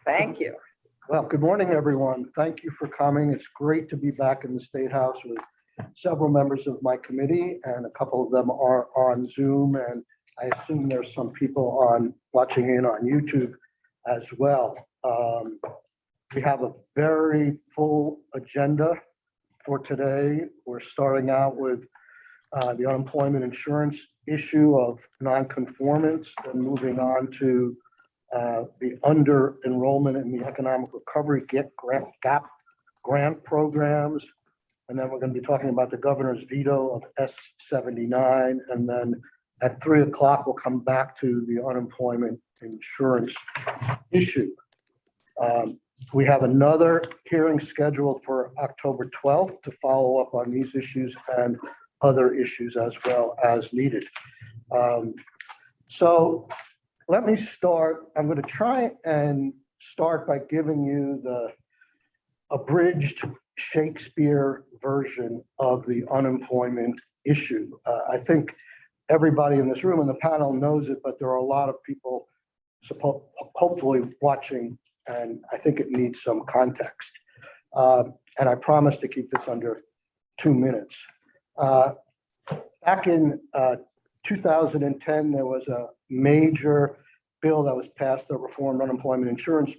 Thank you. Well, good morning, everyone. Thank you for coming. It's great to be back in the State House with several members of my committee, and a couple of them are on Zoom, and I assume there's some people watching in on YouTube as well. We have a very full agenda for today. We're starting out with the unemployment insurance issue of non-conformance, then moving on to the under enrollment in the economic recovery gap grant programs. And then we're going to be talking about the governor's veto of S-79. And then at 3 o'clock, we'll come back to the unemployment insurance issue. We have another hearing scheduled for October 12th to follow up on these issues and other issues as well as needed. So let me start. I'm going to try and start by giving you the abridged Shakespeare version of the unemployment issue. I think everybody in this room and the panel knows it, but there are a lot of people hopefully watching, and I think it needs some context. And I promise to keep this under 2 minutes. Back in 2010, there was a major bill that was passed that reformed unemployment insurance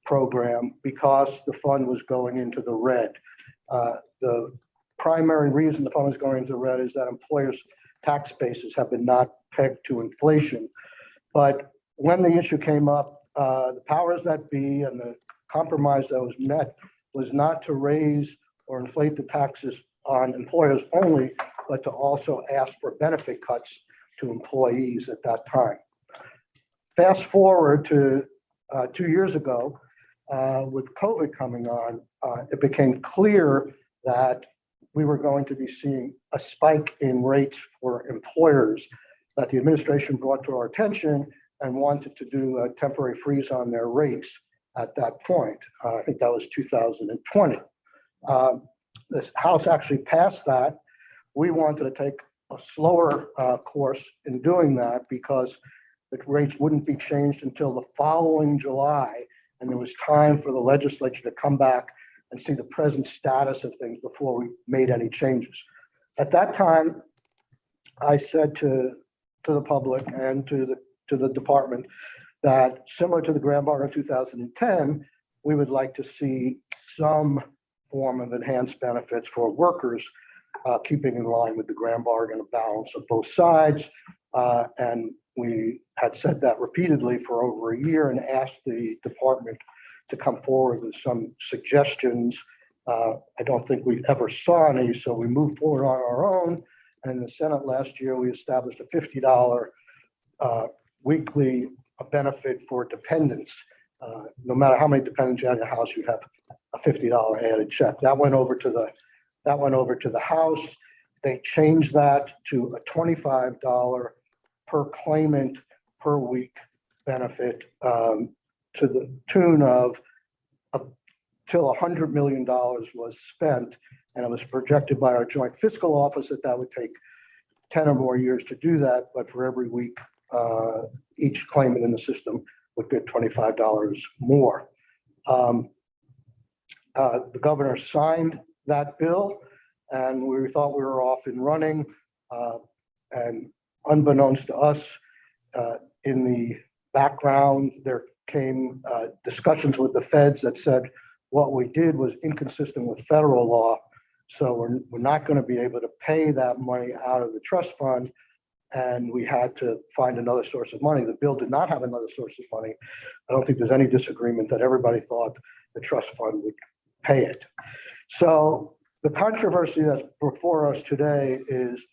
program because the fund was going into the red. The primary reason the fund was going into the red is that employers' tax bases have been not pegged to inflation. But when the issue came up, the powers that be and the compromise that was met was not to raise or inflate the taxes on employers only, but to also ask for benefit cuts to employees at that time. Fast forward to 2 years ago, with COVID coming on, it became clear that we were going to be seeing a spike in rates for employers that the administration brought to our attention and wanted to do a temporary freeze on their rates at that point. I think that was 2020. The House actually passed that. We wanted to take a slower course in doing that because the rates wouldn't be changed until the following July, and there was time for the legislature to come back and see the present status of things before we made any changes. At that time, I said to the public and to the department that similar to the grant bar in 2010, we would like to see some form of enhanced benefits for workers, keeping in line with the grand bargain of balance of both sides. And we had said that repeatedly for over a year and asked the department to come forward with some suggestions. I don't think we ever saw any, so we moved forward on our own. And in the Senate last year, we established a $50 weekly benefit for dependents. No matter how many dependents you have in your house, you have a $50 added check. That went over to the House. They changed that to a $25 per claimant per week benefit, to the tune of till $100 million was spent, and it was projected by our joint fiscal office that would take 10 or more years to do that, but for every week, each claimant in the system would get $25 more. The governor signed that bill, and we thought we were off and running. And unbeknownst to us, in the background, there came discussions with the feds that said what we did was inconsistent with federal law. So we're not going to be able to pay that money out of the trust fund, and we had to find another source of money. The bill did not have another source of money. I don't think there's any disagreement that everybody thought the trust fund would pay it. So the controversy that's before us today is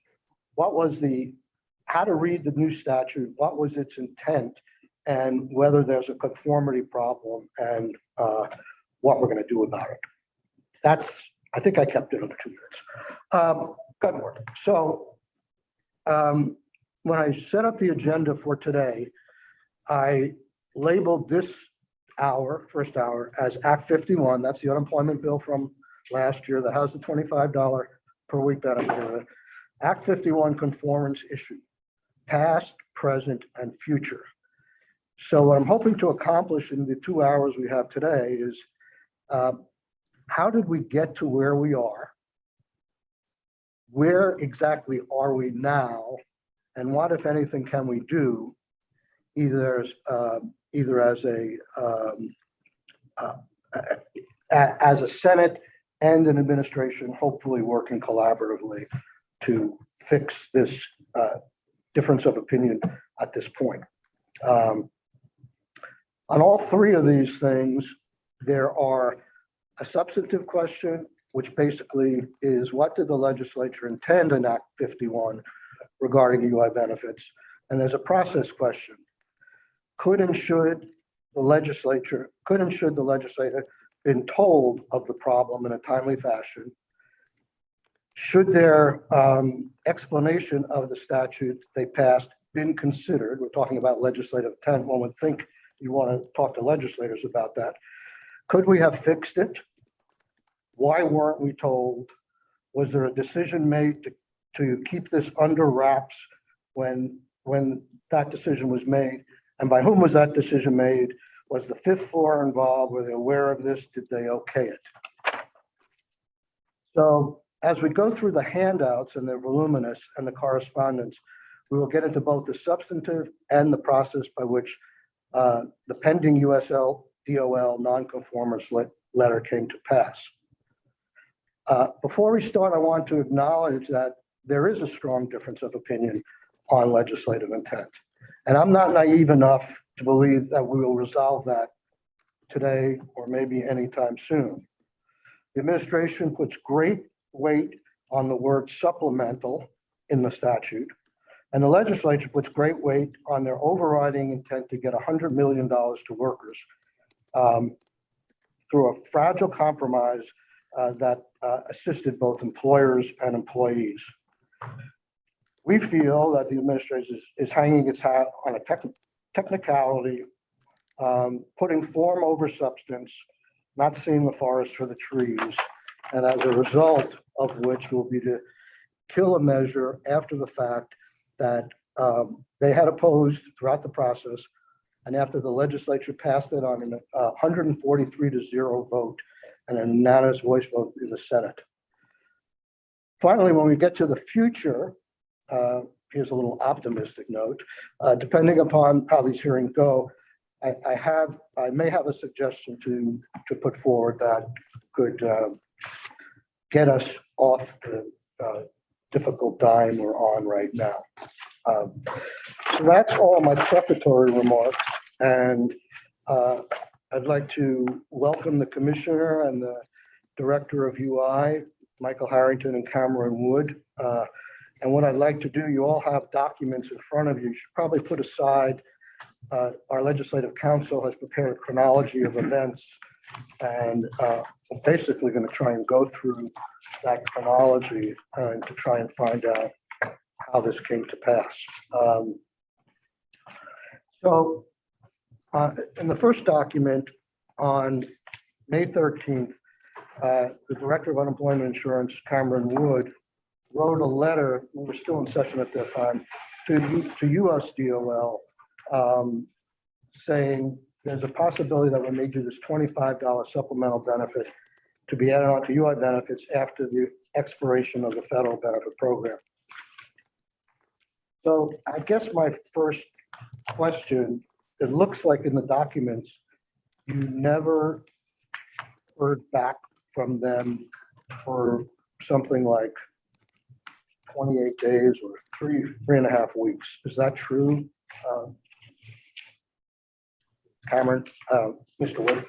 how to read the new statute, what was its intent, and whether there's a conformity problem and what we're going to do about it. I think I kept it under 2 minutes. Good work. So when I set up the agenda for today, I labeled this first hour, as Act 51. That's the unemployment bill from last year that has the $25 per week benefit. Act 51 conformance issue, past, present, and future. So what I'm hoping to accomplish in the 2 hours we have today is how did we get to where we are? Where exactly are we now? And what, if anything, can we do either as a Senate and an administration, hopefully working collaboratively to fix this difference of opinion at this point. On all three of these things, there are a substantive question, which basically is what did the legislature intend in Act 51 regarding UI benefits? And there's a process question. Could and should the legislature been told of the problem in a timely fashion? Should their explanation of the statute they passed been considered? We're talking about legislative intent. One would think you want to talk to legislators about that. Could we have fixed it? Why weren't we told? Was there a decision made to keep this under wraps when that decision was made? And by whom was that decision made? Was the fifth floor involved? Were they aware of this? Did they okay it? So as we go through the handouts, and they're voluminous, and the correspondence, we will get into both the substantive and the process by which the pending USL DOL nonconformance letter came to pass. Before we start, I want to acknowledge that there is a strong difference of opinion on legislative intent. And I'm not naive enough to believe that we will resolve that today or maybe anytime soon. The administration puts great weight on the word supplemental in the statute, and the legislature puts great weight on their overriding intent to get $100 million to workers through a fragile compromise that assisted both employers and employees. We feel that the administration is hanging its hat on a technicality, putting form over substance, not seeing the forest for the trees, and as a result of which will be to kill a measure after the fact that they had opposed throughout the process, and after the legislature passed it on a 143-0 vote and a unanimous voice vote in the Senate. Finally, when we get to the future, here's a little optimistic note. Depending upon how these hearings go, I may have a suggestion to put forward that could get us off the difficult dime we're on right now. So that's all my prefatory remarks, and I'd like to welcome the commissioner and the director of UI, Michael Harrington and Cameron Wood. And what I'd like to do, you all have documents in front of you. You should probably put aside, our legislative council has prepared a chronology of events, and I'm basically going to try and go through that chronology to try and find out how this came to pass. So in the first document on May 13th, the Director of Unemployment Insurance, Cameron Wood, wrote a letter, we were still in session at that time, to USDOL saying there's a possibility that we may do this $25 supplemental benefit to be added on to UI benefits after the expiration of the federal benefit program. So I guess my first question, it looks like in the documents, you never heard back from them for something like 28 days or three and a half weeks. Is that true? Cameron, Mr. Wood?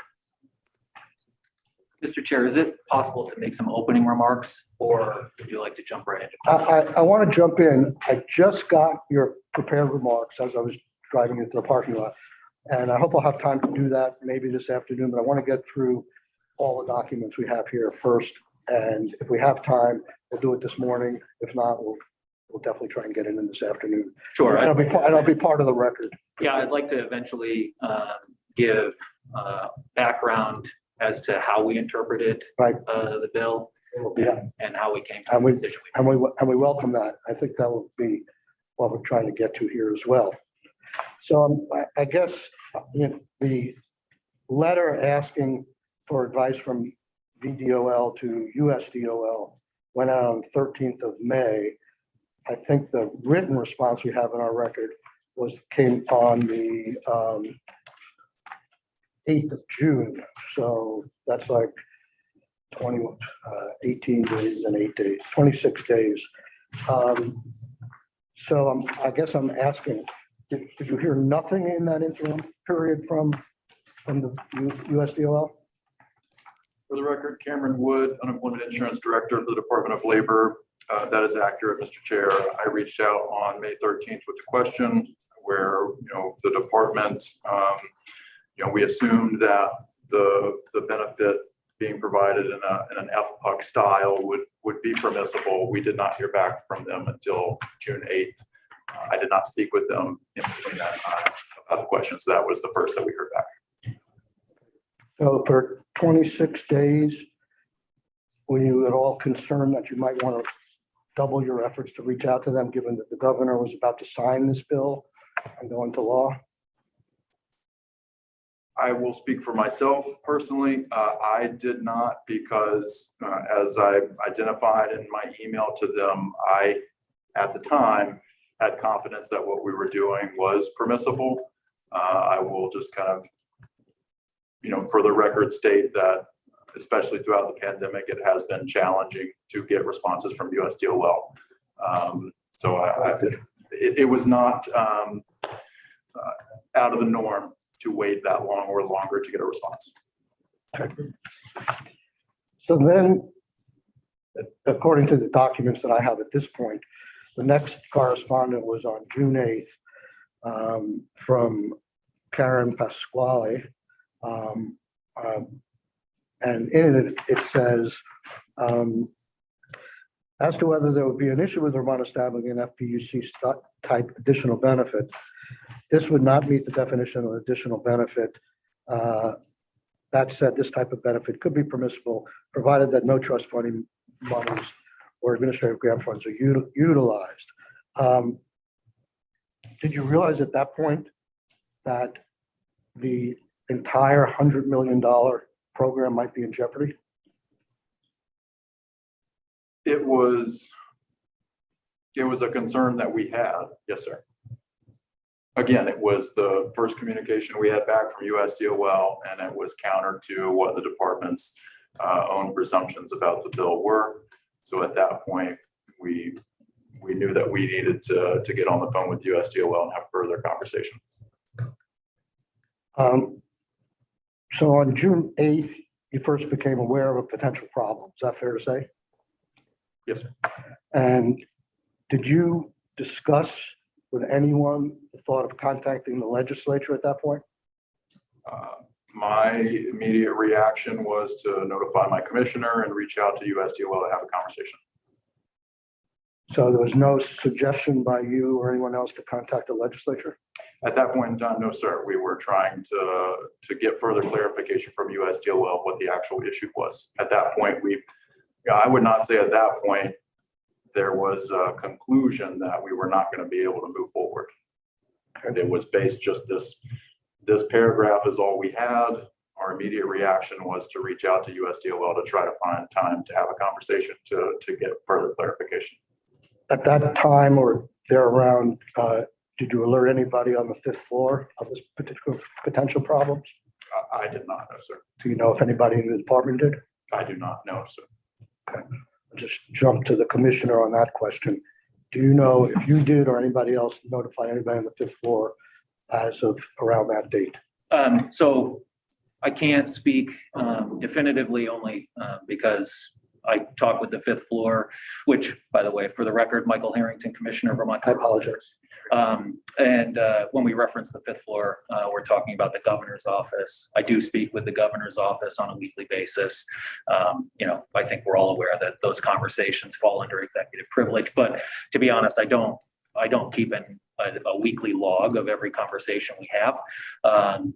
Mr. Chair, is it possible to make some opening remarks, or would you like to jump right into I want to jump in. I just got your prepared remarks as I was driving into the parking lot, and I hope I'll have time to do that maybe this afternoon, but I want to get through all the documents we have here first, and if we have time, we'll do it this morning. If not, we'll definitely try and get it in this afternoon. Sure. And I'll be part of the record. Yeah, I'd like to eventually give background as to how we interpreted Right. The bill Yeah. and how we came to And the decision. we welcome that. I think that will be what we're trying to get to here as well. So I guess the letter asking for advice from VDOL to USDOL went out on 13th of May. I think the written response we have in our record came on the 8th of June. So that's like 18 days and 8 days, 26 days. So I guess I'm asking, did you hear nothing in that interim period from the USDOL? For the record, Cameron Wood, Unemployment Insurance Director of the Department of Labor. That is accurate, Mr. Chair. I reached out on May 13th with a question where, the department, we assumed that the benefit being provided in an FPUC style would be permissible. We did not hear back from them until June 8th. I did not speak with them in between that time about the questions. That was the first that we heard back. So for 26 days, were you at all concerned that you might want to double your efforts to reach out to them, given that the governor was about to sign this bill and go into law? I will speak for myself personally. I did not because as I identified in my email to them, I, at the time, had confidence that what we were doing was permissible. I will just kind of, for the record state that, especially throughout the pandemic, it has been challenging to get responses from USDOL. So it was not out of the norm to wait that long or longer to get a response. So then, according to the documents that I have at this point, the next correspondent was on June 8th from Karen Pasquale. And in it says, as to whether there would be an issue with Vermont establishing an FPUC type additional benefit, this would not meet the definition of additional benefit. That said, this type of benefit could be permissible, provided that no trust funding monies or administrative grant funds are utilized. Did you realize at that point that the entire $100 million program might be in jeopardy? It was a concern that we had. Yes, sir. Again, it was the first communication we had back from USDOL, and it was counter to what the department's own presumptions about the bill were. So at that point, we knew that we needed to get on the phone with USDOL and have further conversation. So on June 8th, you first became aware of a potential problem. Is that fair to say? Yes, sir. And did you discuss with anyone the thought of contacting the legislature at that point? My immediate reaction was to notify my commissioner and reach out to USDOL to have a conversation. So there was no suggestion by you or anyone else to contact the legislature? At that point in time, no, sir. We were trying to get further clarification from USDOL what the actual issue was. At that point, I would not say at that point there was a conclusion that we were not going to be able to move forward. And it was based just this paragraph is all we had. Our immediate reaction was to reach out to USDOL to try to find time to have a conversation to get further clarification. At that time or there around, did you alert anybody on the 5th floor of this particular potential problems? I did not know, sir. Do you know if anybody in the department did? I do not know, sir. Okay. I'll just jump to the commissioner on that question. Do you know if you did or anybody else notify anybody on the 5th floor as of around that date? So I can't speak definitively only because I talked with the 5th floor, which, by the way, for the record, Michael Harrington, Commissioner of Vermont. I apologize. And when we reference the 5th floor, we're talking about the governor's office. I do speak with the governor's office on a weekly basis. I think we're all aware that those conversations fall under executive privilege, but to be honest, I don't keep a weekly log of every conversation we have.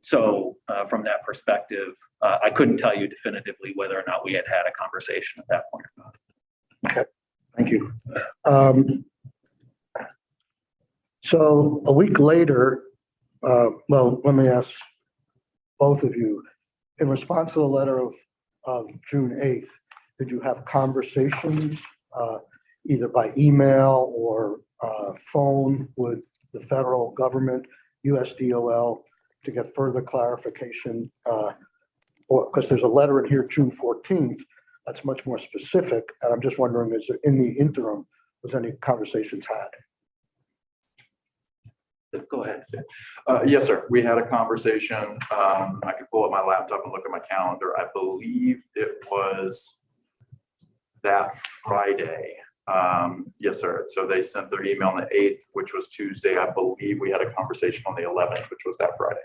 So from that perspective, I couldn't tell you definitively whether or not we had a conversation at that point or not. Okay, thank you. So a week later, Well, let me ask both of you. In response to the letter of June 8th, did you have conversations either by email or phone with the federal government, USDOL, to get further clarification? Or because there's a letter in here, June 14th, that's much more specific. And I'm just wondering, is there in the interim, was any conversations had? Go ahead. Yes, sir. We had a conversation. I could pull up my laptop and look at my calendar. I believe it was that Friday. Yes, sir. So they sent their email on the 8th, which was Tuesday. I believe we had a conversation on the 11th, which was that Friday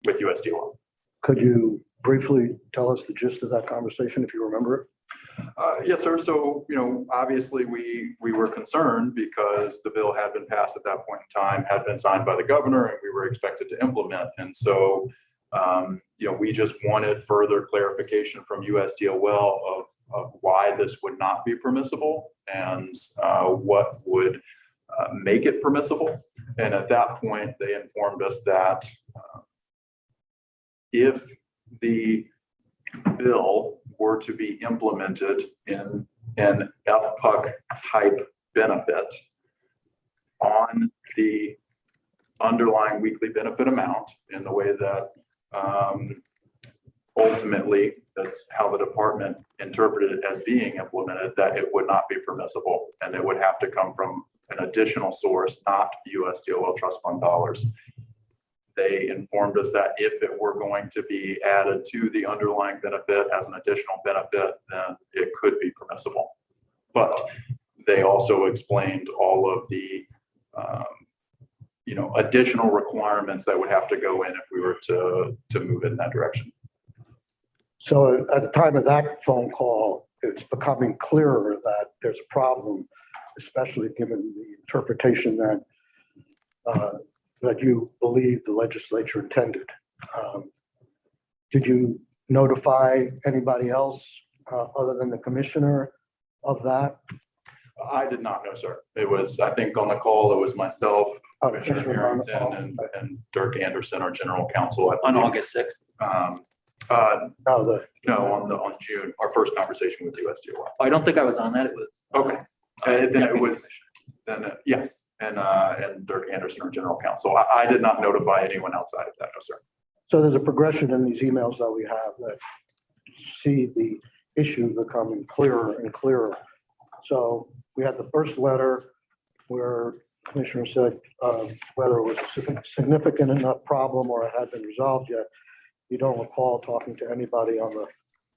with USDOL. Could you briefly tell us the gist of that conversation, if you remember it? Yes, sir. So, obviously we were concerned because the bill had been passed at that point in time, had been signed by the governor, and we were expected to implement. And so, we just wanted further clarification from USDOL of why this would not be permissible and what would make it permissible. And at that point, they informed us that if the bill were to be implemented in an FPUC type benefit on the underlying weekly benefit amount in the way that ultimately that's how the department interpreted it as being implemented, that it would not be permissible and it would have to come from an additional source, not USDOL trust fund dollars. They informed us that if it were going to be added to the underlying benefit as an additional benefit, then it could be permissible. But they also explained all of the additional requirements that would have to go in if we were to move in that direction. So at the time of that phone call, it's becoming clearer that there's a problem, especially given the interpretation that you believe the legislature intended. Did you notify anybody else other than the commissioner of that? I did not know, sir. It was, I think on the call, it was myself, Commissioner Commissioner on the call. Harrington, and Dirk Anderson, our general counsel. On August 6th. On June, our first conversation with USDOL. I don't think I was on that. It was. Okay. Then it was, yes. And Dirk Anderson, our general counsel. I did not notify anyone outside of that, no, sir. So there's a progression in these emails that we have that see the issue becoming clearer and clearer. So we had the first letter where the commissioner said whether it was a significant enough problem or it had been resolved yet. You don't recall talking to anybody on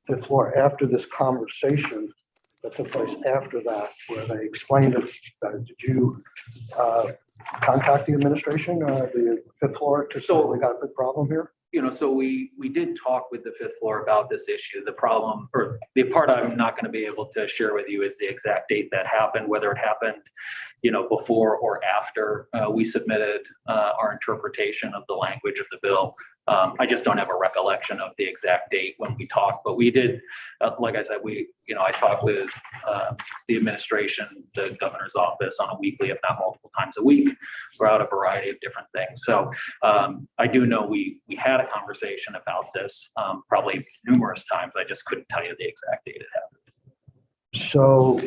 the 5th floor after this conversation that took place after that, where they explained it. Did you contact the administration, the 5th floor, to say we got a big problem here? So we did talk with the 5th floor about this issue. The problem, or the part I'm not going to be able to share with you, is the exact date that happened, whether it happened, before or after we submitted our interpretation of the language of the bill. I just don't have a recollection of the exact date when we talked, but we did, like I said, I talked with the administration, the governor's office on a weekly, if not multiple times a week, about a variety of different things. So I do know we had a conversation about this probably numerous times. I just couldn't tell you the exact date it happened. So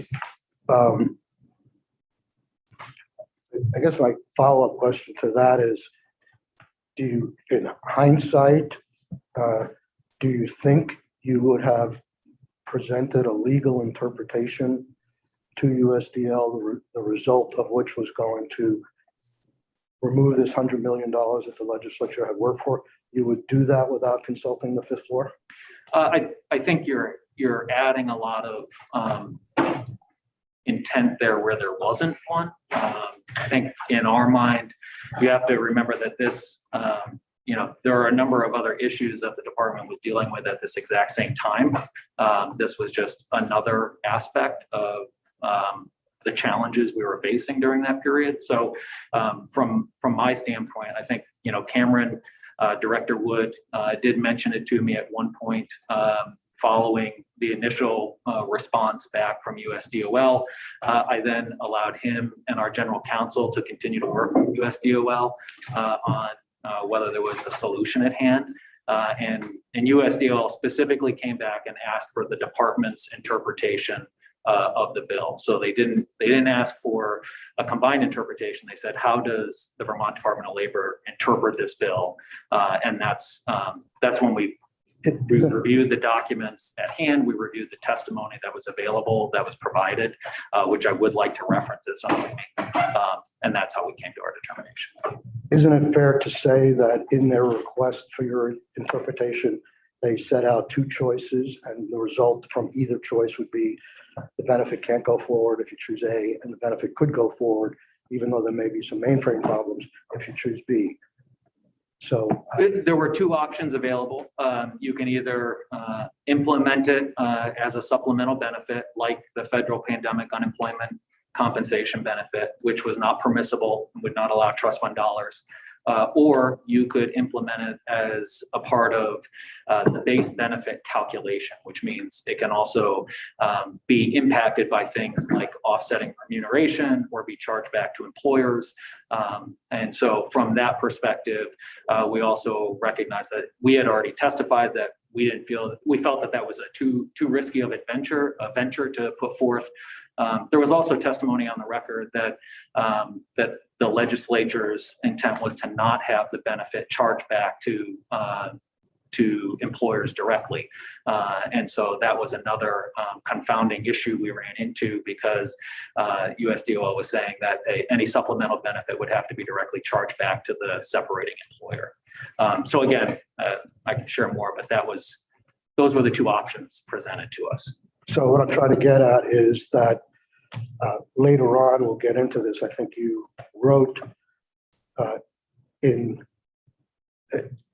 I guess my follow-up question to that is, do you, in hindsight, do you think you would have presented a legal interpretation to USDL, the result of which was going to remove this $100 million that the legislature had worked for? You would do that without consulting the 5th floor? I think you're adding a lot of intent there where there wasn't one. I think in our mind, you have to remember that this, there are a number of other issues that the department was dealing with at this exact same time. This was just another aspect of the challenges we were facing during that period. So from my standpoint, I think, Cameron, Director Wood did mention it to me at one point following the initial response back from USDOL, I then allowed him and our general counsel to continue to work with USDOL on whether there was a solution at hand. And USDOL specifically came back and asked for the department's interpretation of the bill. So they didn't ask for a combined interpretation. They said, how does the Vermont Department of Labor interpret this bill? And that's when we reviewed the documents at hand. We reviewed the testimony that was available, that was provided, which I would like to reference at some point. And that's how we came to our determination. Isn't it fair to say that in their request for your interpretation, they set out two choices and the result from either choice would be the benefit can't go forward if you choose A, and the benefit could go forward, even though there may be some mainframe problems if you choose B. So there were two options available. You can either implement it as a supplemental benefit, like the federal pandemic unemployment compensation benefit, which was not permissible, would not allow trust fund dollars, or you could implement it as a part of the base benefit calculation, which means it can also be impacted by things like offsetting remuneration or be charged back to employers. And so from that perspective, we also recognize that we had already testified that we felt that that was a too risky of a venture to put forth. There was also testimony on the record that the legislature's intent was to not have the benefit charged back to employers directly. And so that was another confounding issue we ran into, because USDOL was saying that any supplemental benefit would have to be directly charged back to the separating employer. So again, I can share more, but those were the two options presented to us. So what I'm trying to get at is that later on, we'll get into this. I think you wrote in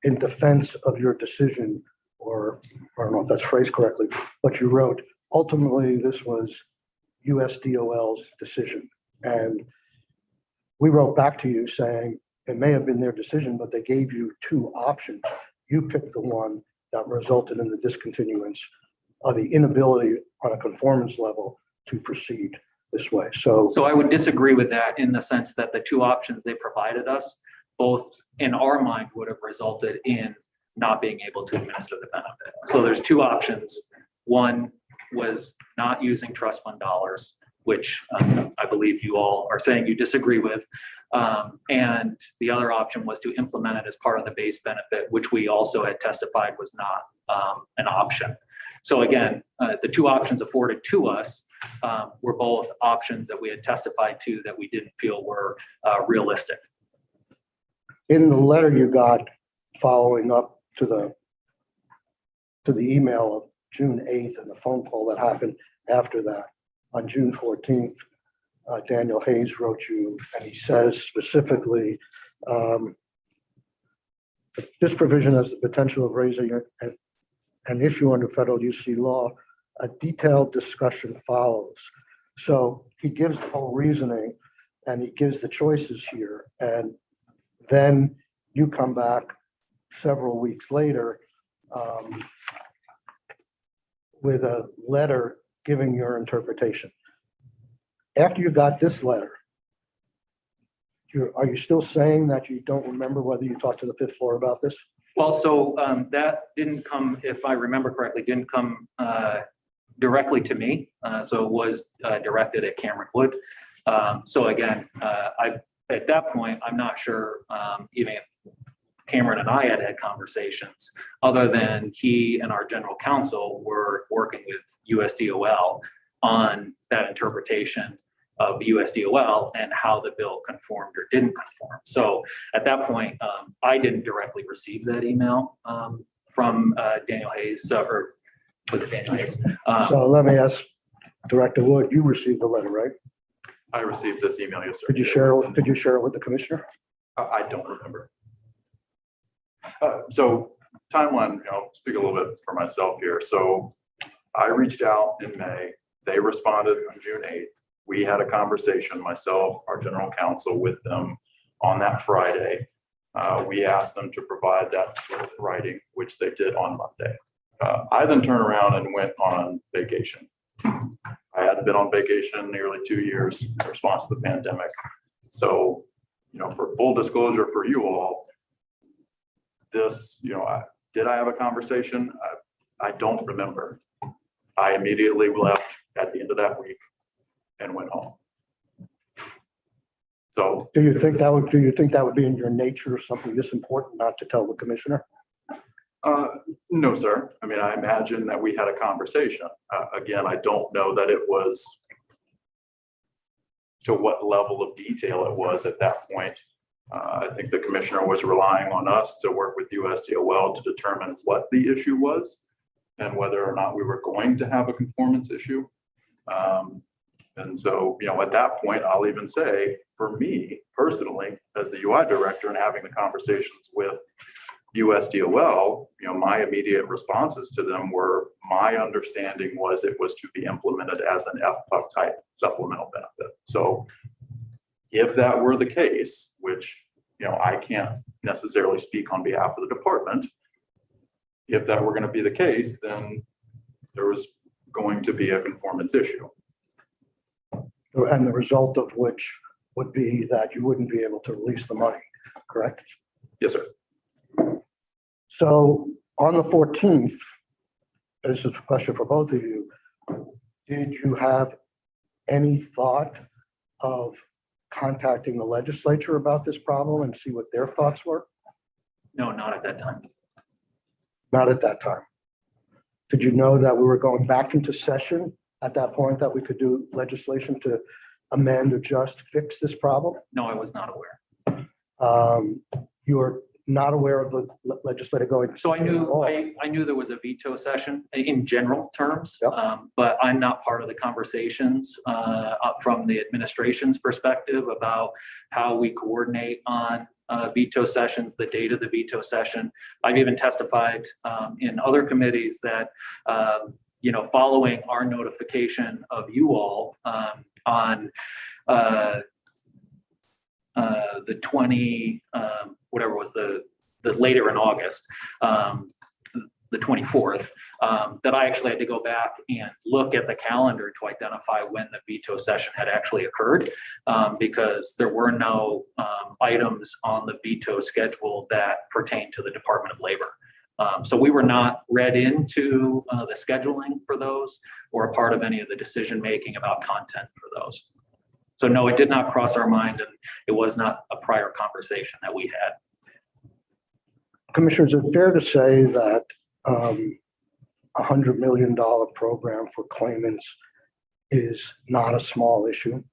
defense of your decision, or I don't know if that's phrased correctly, but you wrote, ultimately, this was USDOL's decision. And we wrote back to you saying it may have been their decision, but they gave you two options. You picked the one that resulted in the discontinuance of the inability on a conformance level to proceed this way. So I would disagree with that in the sense that the two options they provided us, both in our mind, would have resulted in not being able to administer the benefit. So there's two options. One was not using trust fund dollars, which I believe you all are saying you disagree with. And the other option was to implement it as part of the base benefit, which we also had testified was not an option. So again, the two options afforded to us were both options that we had testified to that we didn't feel were realistic. in the letter you got following up to the email of June 8th and the phone call that happened after that, on June 14th, Daniel Hayes wrote you, and he says specifically, this provision has the potential of raising an issue under federal UC law. A detailed discussion follows. So he gives the whole reasoning and he gives the choices here. And then you come back several weeks later with a letter giving your interpretation. After you got this letter, are you still saying that you don't remember whether you talked to the fifth floor about this? Well, so that didn't come, if I remember correctly, didn't come directly to me. So it was directed at Cameron Wood. So again, at that point, I'm not sure even if Cameron and I had conversations, other than he and our general counsel were working with USDOL on that interpretation of USDOL and how the bill conformed or didn't conform. So at that point, I didn't directly receive that email from Daniel Hayes, or was it Daniel Hayes? So let me ask Director Wood, you received the letter, right? I received this email yesterday. Could you share it with the commissioner? I don't remember. So timeline, I'll speak a little bit for myself here. So I reached out in May. They responded on June 8th. We had a conversation, myself, our general counsel, with them on that Friday. We asked them to provide that writing, which they did on Monday. I then turned around and went on vacation. I hadn't been on vacation in nearly 2 years in response to the pandemic. So, for full disclosure for you all, this, did I have a conversation? I don't remember. I immediately left at the end of that week and went home. So Do you think that would be in your nature or something this important not to tell the commissioner? no, sir. I mean, I imagine that we had a conversation. Again, I don't know that it was to what level of detail it was at that point. I think the commissioner was relying on us to work with USDOL to determine what the issue was and whether or not we were going to have a conformance issue. And so, at that point, I'll even say, for me personally, as the UI director and having the conversations with USDOL, my immediate responses to them were, my understanding was it was to be implemented as an FPUC type supplemental benefit. So if that were the case, which, I can't necessarily speak on behalf of the department, if that were going to be the case, then there was going to be a conformance issue. And the result of which would be that you wouldn't be able to release the money, correct? Yes, sir. So on the 14th, this is a question for both of you. Did you have any thought of contacting the legislature about this problem and see what their thoughts were? No, not at that time. Not at that time. Did you know that we were going back into session at that point, that we could do legislation to amend, adjust, fix this problem? No, I was not aware. You were not aware of the legislator going? So I knew, at all? I knew there was a veto session in general terms, Yep. But I'm not part of the conversations from the administration's perspective about how we coordinate on veto sessions, the date of the veto session. I've even testified in other committees that, following our notification of you all on the 20, whatever was the later in August, the 24th, that I actually had to go back and look at the calendar to identify when the veto session had actually occurred, because there were no items on the veto schedule that pertain to the Department of Labor. So we were not read into the scheduling for those or a part of any of the decision-making about content for those. So no, it did not cross our mind, and it was not a prior conversation that we had. Commissioner, is it fair to say that $100 million program for claimants is not a small issue?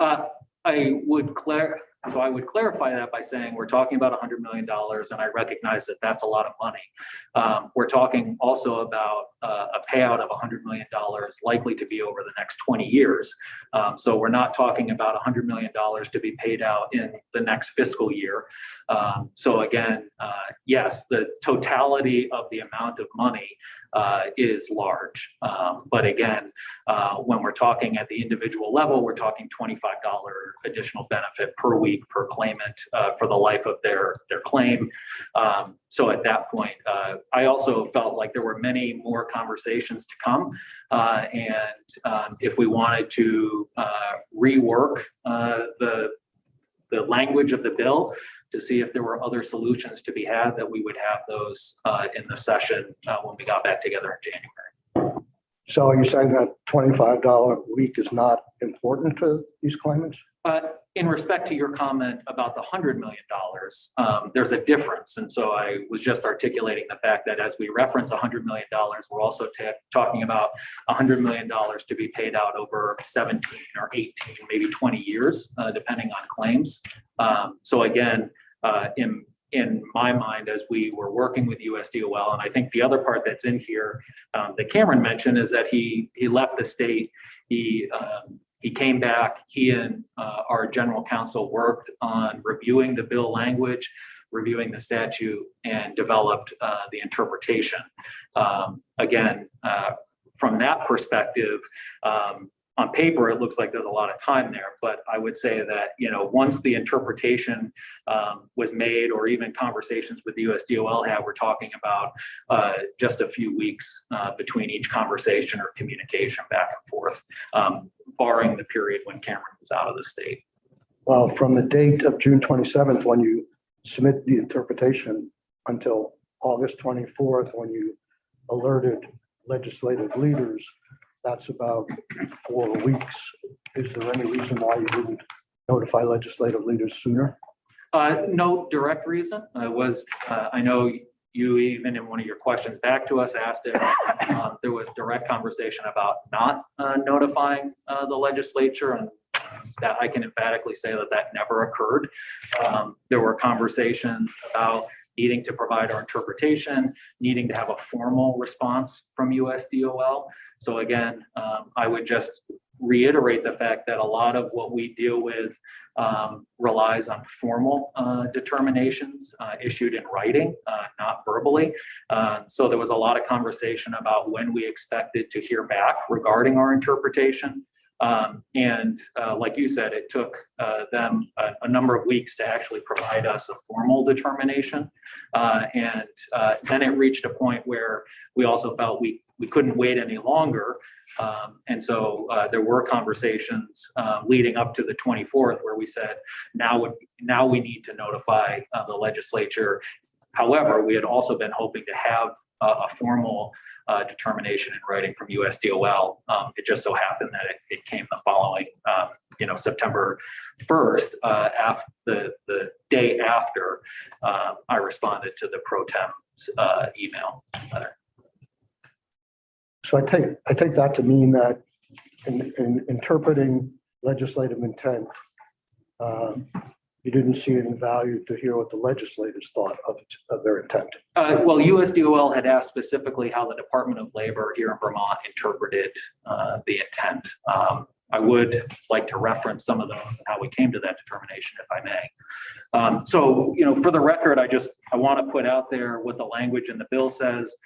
I would clarify that by saying we're talking about $100 million, and I recognize that that's a lot of money. We're talking also about a payout of $100 million likely to be over the next 20 years. So we're not talking about $100 million to be paid out in the next fiscal year. So again, yes, the totality of the amount of money is large. But again, when we're talking at the individual level, we're talking $25 additional benefit per week per claimant for the life of their claim. So at that point, I also felt like there were many more conversations to come. And if we wanted to rework the language of the bill to see if there were other solutions to be had, that we would have those in the session when we got back together in January. So are you saying that $25 a week is not important to these claimants? In respect to your comment about the $100 million, there's a difference. And so I was just articulating the fact that as we reference $100 million, we're also talking about $100 million to be paid out over 17 or 18, maybe 20 years, depending on claims. So again, in my mind, as we were working with USDOL, and I think the other part that's in here that Cameron mentioned is that he left the state. He came back, he and our general counsel worked on reviewing the bill language, reviewing the statute, and developed the interpretation. Again, from that perspective, on paper, it looks like there's a lot of time there, but I would say that, once the interpretation was made, or even conversations with the USDOL had, we're talking about just a few weeks between each conversation or communication back and forth, barring the period when Cameron was out of the state. Well, from the date of June 27th, when you submit the interpretation, until August 24th, when you alerted legislative leaders, that's about 4 weeks. Is there any reason why you didn't notify legislative leaders sooner? No direct reason. I know you, even in one of your questions back to us, asked if there was direct conversation about not notifying the legislature, and that I can emphatically say that never occurred. There were conversations about needing to provide our interpretation, needing to have a formal response from USDOL. So again, I would just reiterate the fact that a lot of what we deal with relies on formal determinations issued in writing, not verbally. So there was a lot of conversation about when we expected to hear back regarding our interpretation. And like you said, it took them a number of weeks to actually provide us a formal determination. And then it reached a point where we also felt we couldn't wait any longer. And so there were conversations leading up to the 24th where we said, now we need to notify the legislature. However, we had also been hoping to have a formal determination in writing from USDOL. It just so happened that it came the following, September 1st, after the day after I responded to the pro tem's email letter. So I take that to mean that in interpreting legislative intent, you didn't see any value to hear what the legislators thought of their intent. Well, USDOL had asked specifically how the Department of Labor here in Vermont interpreted the intent. I would like to reference some of those and how we came to that determination, if I may. So, for the record, I want to put out there what the language in the bill says.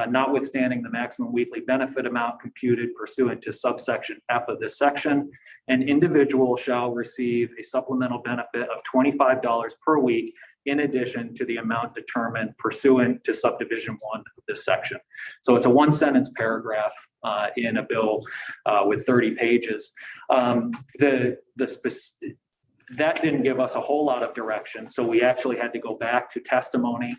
Notwithstanding the maximum weekly benefit amount computed pursuant to subsection F of this section, an individual shall receive a supplemental benefit of $25 per week in addition to the amount determined pursuant to subdivision 1 of this section. So it's a 1-sentence paragraph in a bill with 30 pages. That didn't give us a whole lot of direction, so we actually had to go back to testimony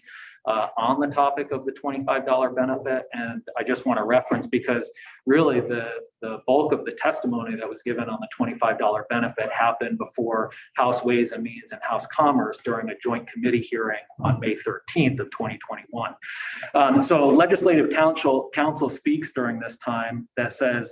on the topic of the $25 benefit. And I just want to reference, because really the bulk of the testimony that was given on the $25 benefit happened before House Ways and Means and House Commerce during a joint committee hearing on May 13th of 2021. So legislative counsel speaks during this time that says,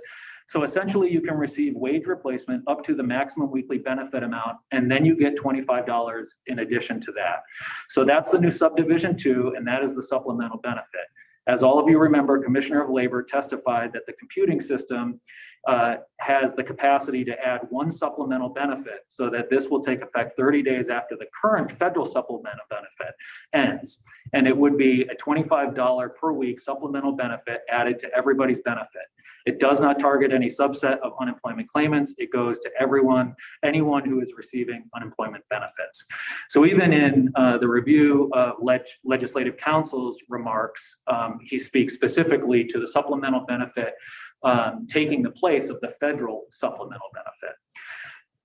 so essentially you can receive wage replacement up to the maximum weekly benefit amount, and then you get $25 in addition to that. So that's the new subdivision 2, and that is the supplemental benefit. As all of you remember, Commissioner of Labor testified that the computing system has the capacity to add 1 supplemental benefit, so that this will take effect 30 days after the current federal supplemental benefit ends. And it would be a $25 per week supplemental benefit added to everybody's benefit. It does not target any subset of unemployment claimants. It goes to anyone who is receiving unemployment benefits. So even in the review of legislative counsel's remarks, he speaks specifically to the supplemental benefit taking the place of the federal supplemental benefit.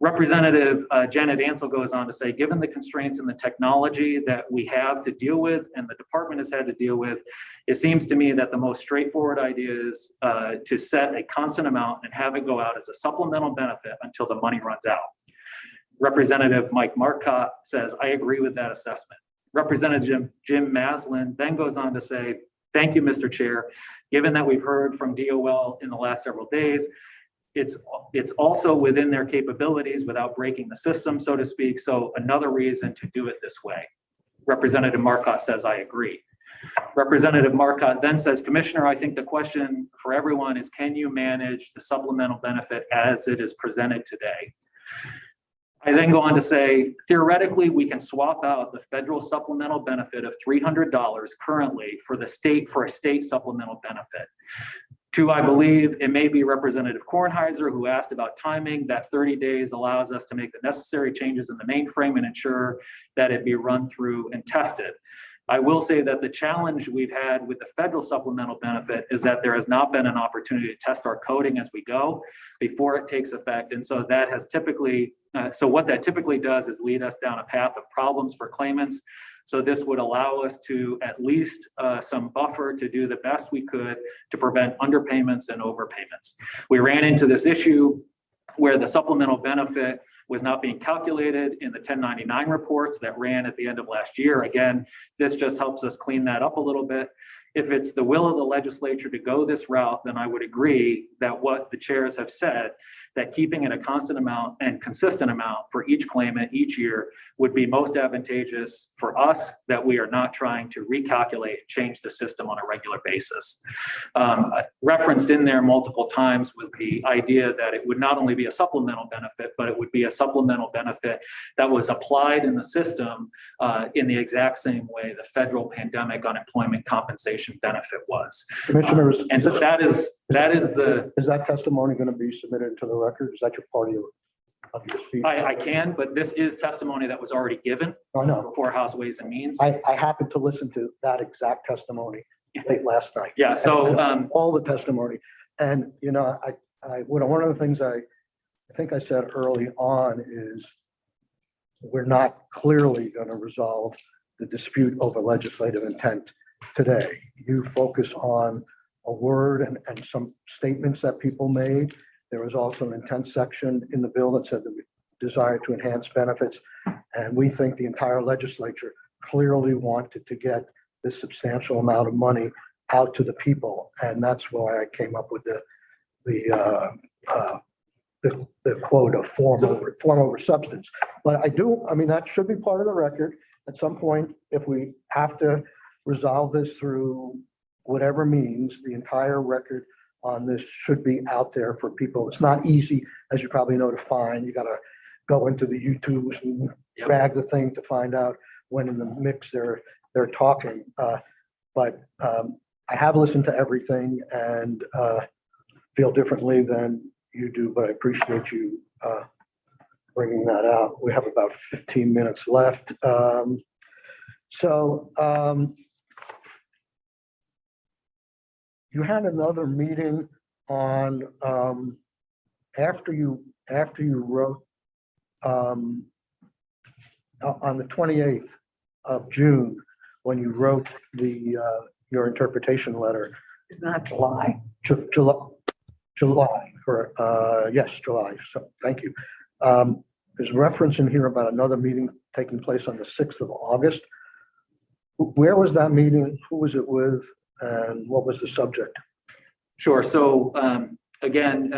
Representative Janet Ansel goes on to say, given the constraints in the technology that we have to deal with and the department has had to deal with, it seems to me that the most straightforward idea is to set a constant amount and have it go out as a supplemental benefit until the money runs out. Representative Mike Marcotte says, I agree with that assessment. Representative Jim Maslin then goes on to say, thank you, Mr. Chair. Given that we've heard from DOL in the last several days, it's also within their capabilities without breaking the system, so to speak. So another reason to do it this way. Representative Marcotte says, I agree. Representative Marcotte then says, Commissioner, I think the question for everyone is, can you manage the supplemental benefit as it is presented today? I then go on to say, theoretically, we can swap out the federal supplemental benefit of $300 currently for a state supplemental benefit. I believe it may be Representative Kornheiser who asked about timing. That 30 days allows us to make the necessary changes in the mainframe and ensure that it be run through and tested. I will say that the challenge we've had with the federal supplemental benefit is that there has not been an opportunity to test our coding as we go before it takes effect. And so that has typically, so what that typically does is lead us down a path of problems for claimants. So this would allow us to at least some buffer to do the best we could to prevent underpayments and overpayments. We ran into this issue where the supplemental benefit was not being calculated in the 1099 reports that ran at the end of last year. Again, this just helps us clean that up a little bit. If it's the will of the legislature to go this route, then I would agree that what the chairs have said, that keeping it a constant amount and consistent amount for each claimant each year would be most advantageous for us, that we are not trying to recalculate and change the system on a regular basis. Referenced in there multiple times was the idea that it would not only be a supplemental benefit, but it would be a supplemental benefit that was applied in the system in the exact same way the federal pandemic unemployment compensation benefit was. Commissioners. And so that is the. Is that testimony going to be submitted into the record? Is that your part of your speech? I can, but this is testimony that was already given I know. before House Ways and Means. I happened to listen to that exact testimony late last night. Yeah, so all the testimony. And, you know, one of the things I think I said early on is we're not clearly going to resolve the dispute over legislative intent today. You focus on a word and some statements that people made. There was also an intent section in the bill that said the desire to enhance benefits. And we think the entire legislature clearly wanted to get this substantial amount of money out to the people. And that's why I came up with the quote of form over substance. But I mean, that should be part of the record. At some point, if we have to resolve this through whatever means, the entire record on this should be out there for people. It's not easy, as you probably know, to find. You got to go into the YouTubes and drag the thing to find out when in the mix they're talking. But I have listened to everything and feel differently than you do, but I appreciate you bringing that out. We have about 15 minutes left. You had another meeting on after you wrote on the 28th of June when you wrote your interpretation letter. It's not July. July, correct. Yes, July. So thank you. There's reference in here about another meeting taking place on the 6th of August. Where was that meeting? Who was it with? And what was the subject? Sure. So again,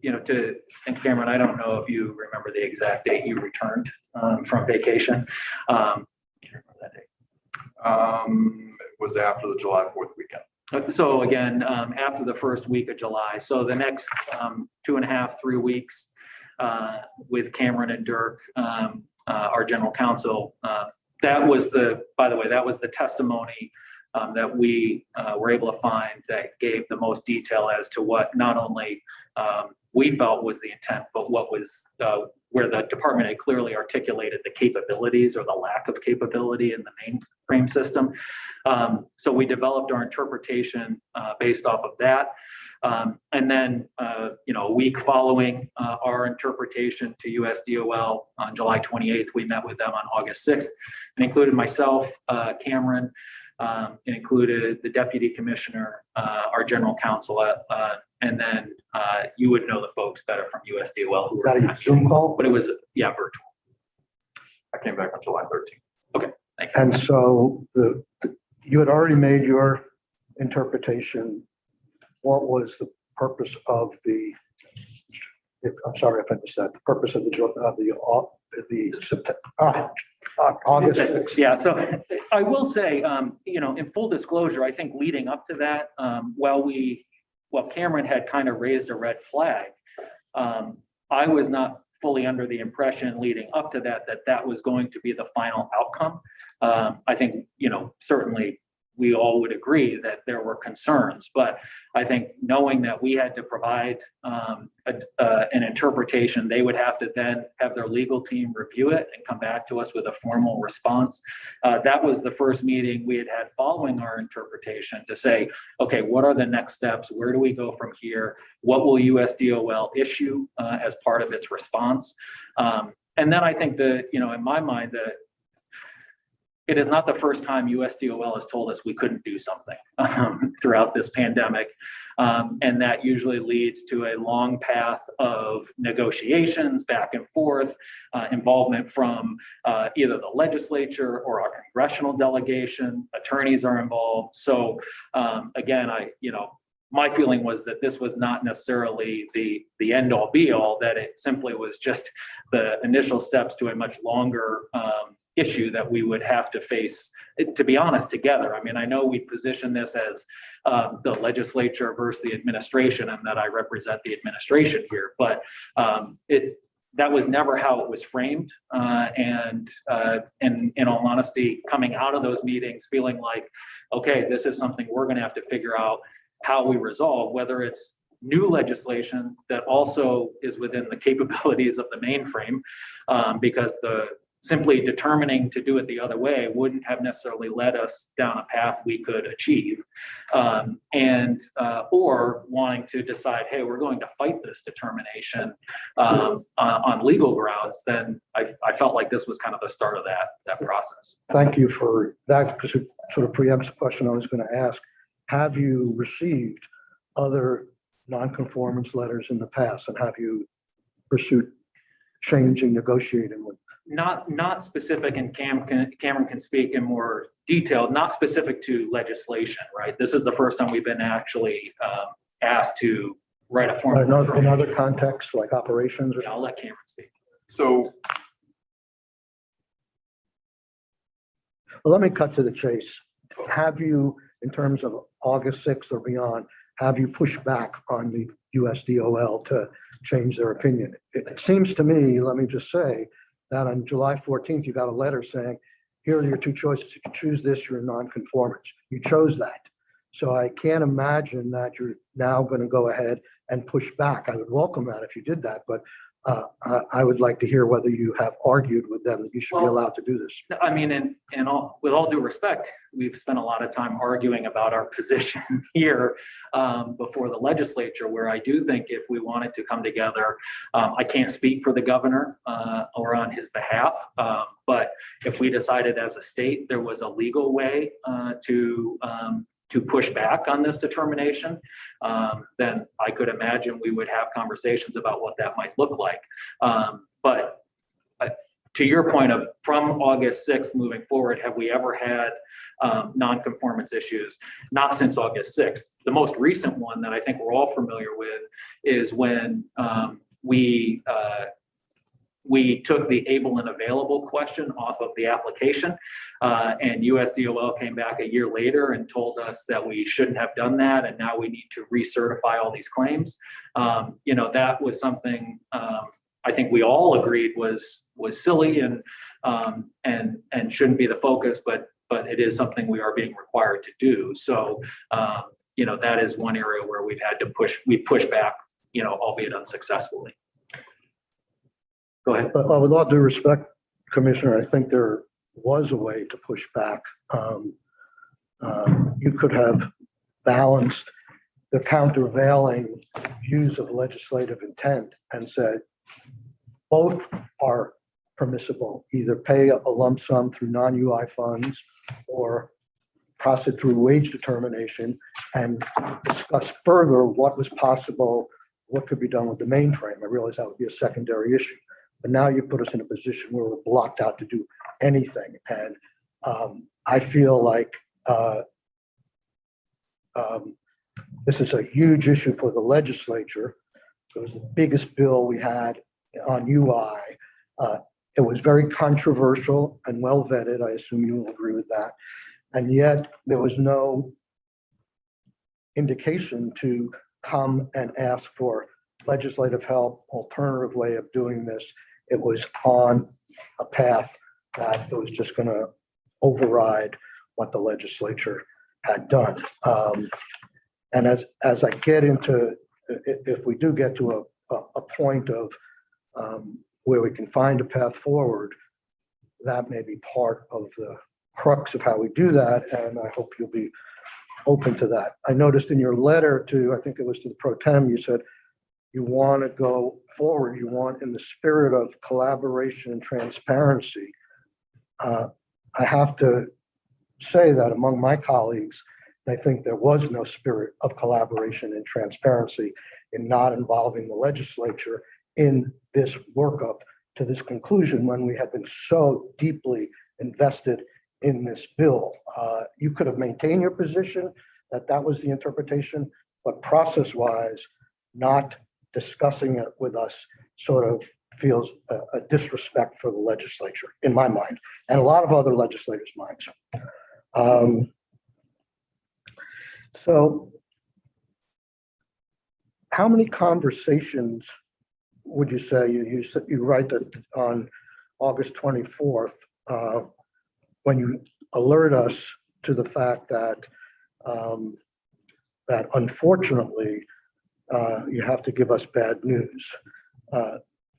and Cameron, I don't know if you remember the exact date you returned from vacation. Do you remember that date? It was after the July 4th weekend. So again, after the first week of July, so the next 2.5, 3 weeks with Cameron and Dirk, our general counsel, that was the testimony that we were able to find that gave the most detail as to what not only we felt was the intent, but what was where the department had clearly articulated the capabilities or the lack of capability in the mainframe system. So we developed our interpretation based off of that. And then, a week following our interpretation to USDOL on July 28th, we met with them on August 6th and included myself, Cameron, it included the deputy commissioner, our general counsel, and then you would know the folks better from USDOL. Who Was that a Zoom call? But it was, virtual. I came back on July 13th. Okay, thank you. And so you had already made your interpretation. What was the purpose of I'm sorry if I missed that. The purpose of August 6th. Yeah, so I will say, in full disclosure, I think leading up to that, while Cameron had kind of raised a red flag, I was not fully under the impression leading up to that was going to be the final outcome. I think, certainly we all would agree that there were concerns. But I think knowing that we had to provide an interpretation, they would have to then have their legal team review it and come back to us with a formal response. That was the first meeting we had following our interpretation to say, okay, what are the next steps? Where do we go from here? What will USDOL issue as part of its response? And then I think that, in my mind, that it is not the first time USDOL has told us we couldn't do something throughout this pandemic. And that usually leads to a long path of negotiations back and forth, involvement from either the legislature or our congressional delegation. Attorneys are involved. So again, my feeling was that this was not necessarily the end all be all, that it simply was just the initial steps to a much longer issue that we would have to face, to be honest, together. I mean, I know we position this as the legislature versus the administration, and that I represent the administration here, but that was never how it was framed. And in all honesty, coming out of those meetings feeling like, okay, this is something we're going to have to figure out how we resolve, whether it's new legislation that also is within the capabilities of the mainframe, because simply determining to do it the other way wouldn't have necessarily led us down a path we could achieve, or wanting to decide, hey, we're going to fight this determination on legal grounds. Then I felt like this was kind of the start of that process. Thank you for that, because it sort of preempts the question I was going to ask. Have you received other nonconformance letters in the past, and have you pursued changing, negotiating with? Not specific, and Cameron can speak in more detail, not specific to legislation, right? This is the first time we've been actually asked to write a formal. In other contexts, like operations? Yeah, I'll let Cameron speak. So, well, let me cut to the chase. Have you, in terms of August 6th or beyond, have you pushed back on the USDOL to change their opinion? It seems to me, let me just say, that on July 14th, you got a letter saying, here are your two choices. If you choose this, you're a nonconformist. You chose that. So I can't imagine that you're now going to go ahead and push back. I would welcome that if you did that, but I would like to hear whether you have argued with them that you should be allowed to do this. I mean, with all due respect, we've spent a lot of time arguing about our position here before the legislature, where I do think if we wanted to come together, I can't speak for the governor or on his behalf, but if we decided as a state there was a legal way to push back on this determination, then I could imagine we would have conversations about what that might look like. But to your point of from August 6th moving forward, have we ever had nonconformance issues? Not since August 6th. The most recent one that I think we're all familiar with is when we took the able and available question off of the application, and USDOL came back a year later and told us that we shouldn't have done that, and now we need to recertify all these claims. That was something I think we all agreed was silly and shouldn't be the focus, but it is something we are being required to do. So that is one area where we've had to push back, albeit unsuccessfully. Go ahead. With all due respect, Commissioner, I think there was a way to push back. You could have balanced the countervailing views of legislative intent and said both are permissible, either pay a lump sum through non-UI funds or process through wage determination, and discuss further what was possible, what could be done with the mainframe. I realize that would be a secondary issue. But now you put us in a position where we're blocked out to do anything. And I feel like this is a huge issue for the legislature. It was the biggest bill we had on UI. It was very controversial and well vetted. I assume you will agree with that. And yet there was no indication to come and ask for legislative help, alternative way of doing this. It was on a path that it was just going to override what the legislature had done. And as I get into, if we do get to a point of where we can find a path forward, that may be part of the crux of how we do that, and I hope you'll be open to that. I noticed in your letter to, I think it was to the pro tem, you said you want to go forward, you want in the spirit of collaboration and transparency. I have to say that among my colleagues, I think there was no spirit of collaboration and transparency in not involving the legislature in this workup to this conclusion when we had been so deeply invested in this bill. You could have maintained your position that that was the interpretation, but process-wise, not discussing it with us sort of feels a disrespect for the legislature, in my mind, and a lot of other legislators' minds. So how many conversations would you say you write that on August 24th, when you alert us to the fact that that unfortunately you have to give us bad news?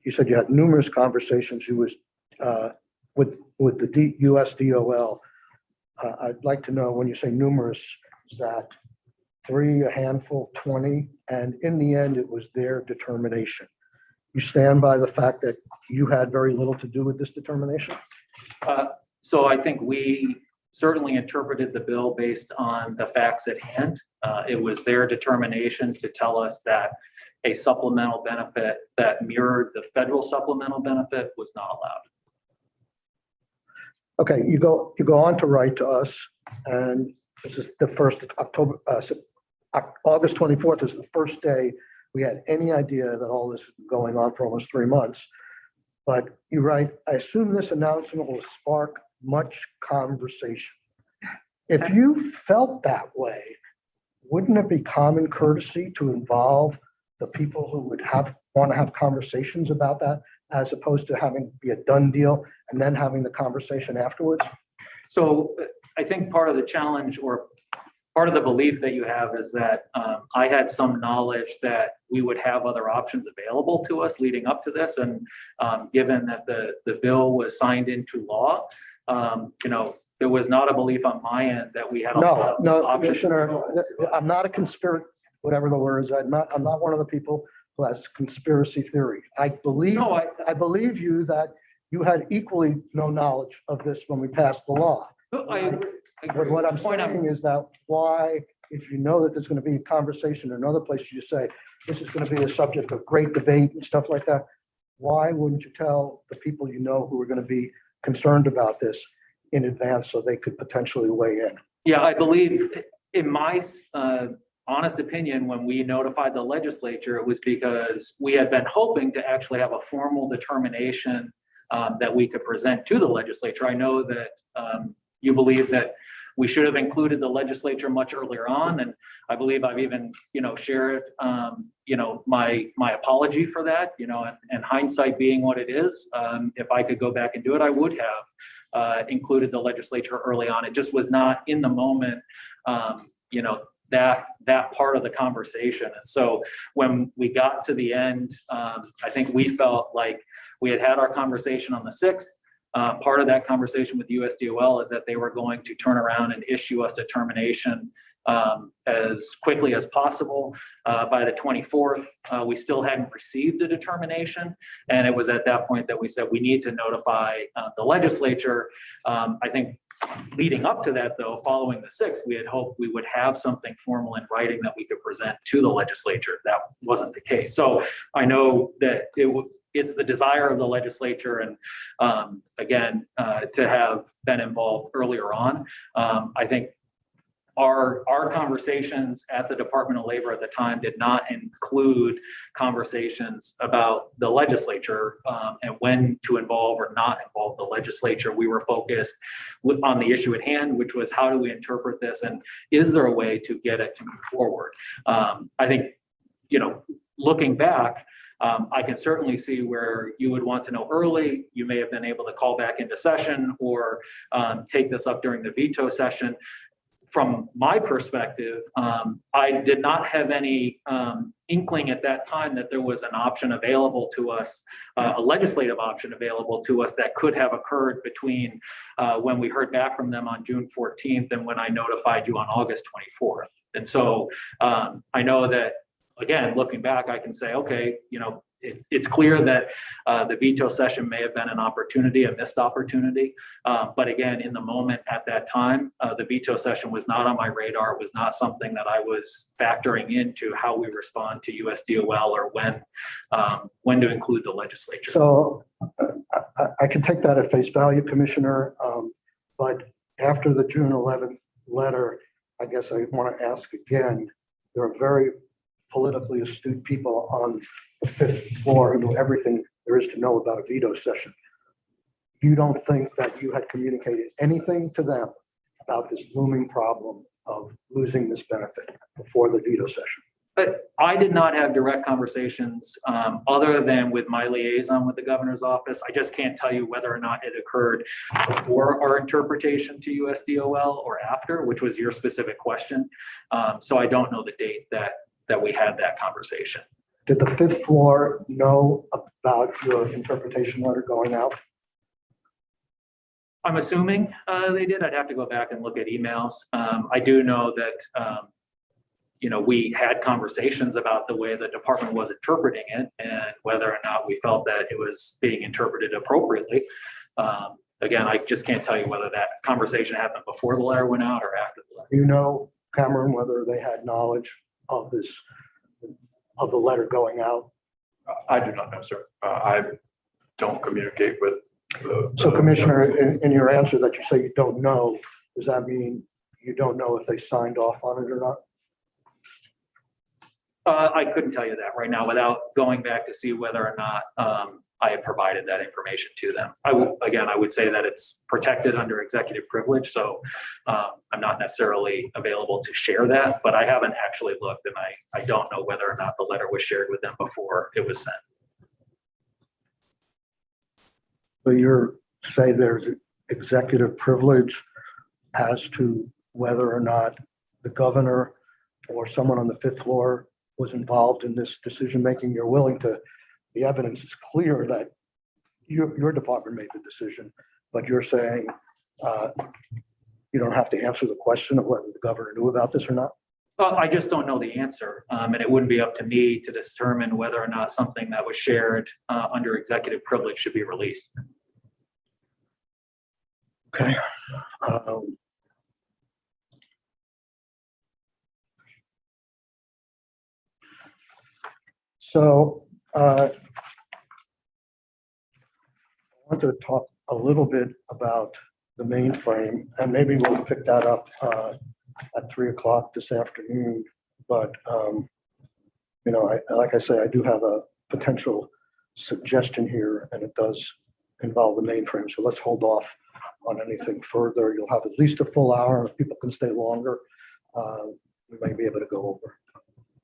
You said you had numerous conversations with the US DOL. I'd like to know, when you say numerous, is that 3, a handful, 20, and in the end, it was their determination? You stand by the fact that you had very little to do with this determination? So I think we certainly interpreted the bill based on the facts at hand. It was their determination to tell us that a supplemental benefit that mirrored the federal supplemental benefit was not allowed. Okay, you go on to write to us, and this is the first August 24th is the first day we had any idea that all this was going on for almost 3 months. But you write, I assume this announcement will spark much conversation. If you felt that way, wouldn't it be common courtesy to involve the people who would want to have conversations about that, as opposed to having be a done deal and then having the conversation afterwards? So I think part of the challenge, or part of the belief that you have, is that I had some knowledge that we would have other options available to us leading up to this. And given that the bill was signed into law, there was not a belief on my end that we had a lot of options. Commissioner, I'm not a conspiracy, whatever the word is. I'm not one of the people who has conspiracy theory. I believe you that you had equally no knowledge of this when we passed the law. But what I'm saying is that why, if you know that there's going to be a conversation in another place, you just say, this is going to be a subject of great debate and stuff like that. Why wouldn't you tell the people you know who are going to be concerned about this in advance so they could potentially weigh in? Yeah, I believe, in my honest opinion, when we notified the legislature, it was because we had been hoping to actually have a formal determination that we could present to the legislature. I know that you believe that we should have included the legislature much earlier on, and I believe I've even, shared, my apology for that, and hindsight being what it is. If I could go back and do it, I would have included the legislature early on. It just was not in the moment, that part of the conversation. And so when we got to the end, I think we felt like we had our conversation on the 6th. Part of that conversation with USDOL is that they were going to turn around and issue us determination as quickly as possible. By the 24th, we still hadn't received a determination. And it was at that point that we said we need to notify the legislature. I think leading up to that, though, following the 6th, we had hoped we would have something formal in writing that we could present to the legislature. That wasn't the case. So I know that it's the desire of the legislature, and again, to have been involved earlier on. I think our conversations at the Department of Labor at the time did not include conversations about the legislature and when to involve or not involve the legislature. We were focused on the issue at hand, which was how do we interpret this, and is there a way to get it to move forward? I think, looking back, I can certainly see where you would want to know early. You may have been able to call back into session or take this up during the veto session. from my perspective, I did not have any inkling at that time that there was an option available to us, a legislative option available to us that could have occurred between when we heard back from them on June 14th and when I notified you on August 24th. And so I know that, again, looking back, I can say, okay, it's clear that the veto session may have been an opportunity, a missed opportunity. But again, in the moment at that time, the veto session was not on my radar. It was not something that I was factoring into how we respond to USDOL or when to include the legislature. So I can take that at face value, Commissioner. But after the June 11th letter, I guess I want to ask again, there are very politically astute people on the 5th floor who know everything there is to know about a veto session. You don't think that you had communicated anything to them about this looming problem of losing this benefit before the veto session? But I did not have direct conversations other than with my liaison with the governor's office. I just can't tell you whether or not it occurred before our interpretation to USDOL or after, which was your specific question. So I don't know the date that we had that conversation. Did the 5th floor know about your interpretation letter going out? I'm assuming they did. I'd have to go back and look at emails. I do know that, we had conversations about the way the department was interpreting it and whether or not we felt that it was being interpreted appropriately. Again, I just can't tell you whether that conversation happened before the letter went out or after the letter. You know, Cameron, whether they had knowledge of the letter going out? I do not know, sir. I don't communicate with So Commissioner, in your answer that you say you don't know, does that mean you don't know if they signed off on it or not? I couldn't tell you that right now without going back to see whether or not I had provided that information to them. I would say that it's protected under executive privilege, so I'm not necessarily available to share that, but I haven't actually looked and I don't know whether or not the letter was shared with them before it was sent. So you're saying there's executive privilege as to whether or not the governor or someone on the 5th floor was involved in this decision-making. You're willing to, the evidence is clear that your department made the decision, but you're saying you don't have to answer the question of whether the governor knew about this or not? Well, I just don't know the answer, and it wouldn't be up to me to determine whether or not something that was shared under executive privilege should be released. Okay. So I want to talk a little bit about the mainframe, and maybe we'll pick that up at 3 o'clock this afternoon. But like I say, I do have a potential suggestion here, and it does involve the mainframe. So let's hold off on anything further. You'll have at least a full hour. If people can stay longer, we might be able to go over.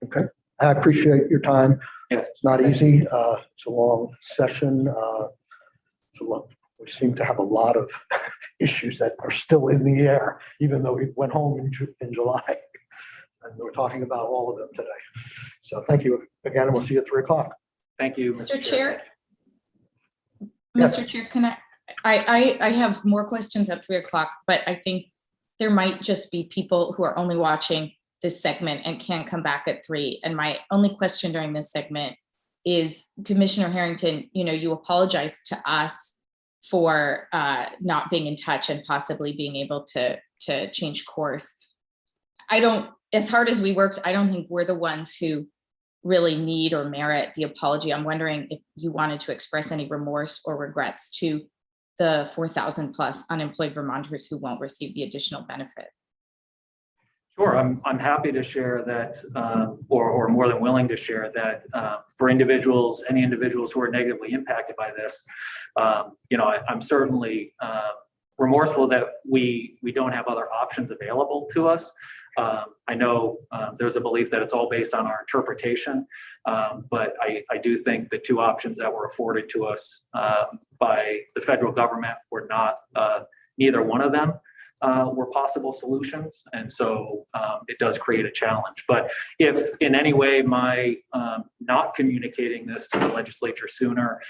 Okay. I appreciate your time. Yeah. It's not easy. It's a long session. We seem to have a lot of issues that are still in the air, even though we went home in July. And we're talking about all of them today. So thank you again, and we'll see you at 3 o'clock. Thank you, Mr. Chair. Yes. Mr. Chair, can I have more questions at 3 o'clock, but I think there might just be people who are only watching this segment and can't come back at 3. And my only question during this segment is, Commissioner Harrington, you apologized to us for not being in touch and possibly being able to change course. As hard as we worked, I don't think we're the ones who really need or merit the apology. I'm wondering if you wanted to express any remorse or regrets to the 4,000 plus unemployed Vermonters who won't receive the additional benefit. Sure, I'm happy to share that, or more than willing to share that for any individuals who are negatively impacted by this, I'm certainly remorseful that we don't have other options available to us. I know there's a belief that it's all based on our interpretation, but I do think the two options that were afforded to us by the federal government were not neither one of them. were possible solutions. And so it does create a challenge. But if in any way my not communicating this to the legislature sooner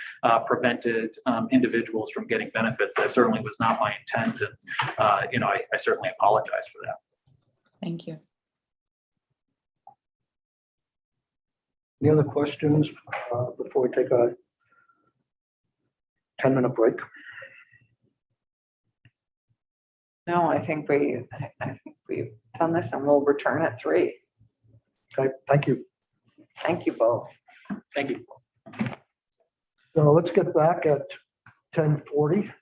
prevented individuals from getting benefits, that certainly was not my intent. And, I certainly apologize for that. Thank you. Any other questions before we take a 10-minute break? No, I think we've done this and we'll return at 3. Okay, thank you. Thank you both. Thank you. So let's get back at 10:40.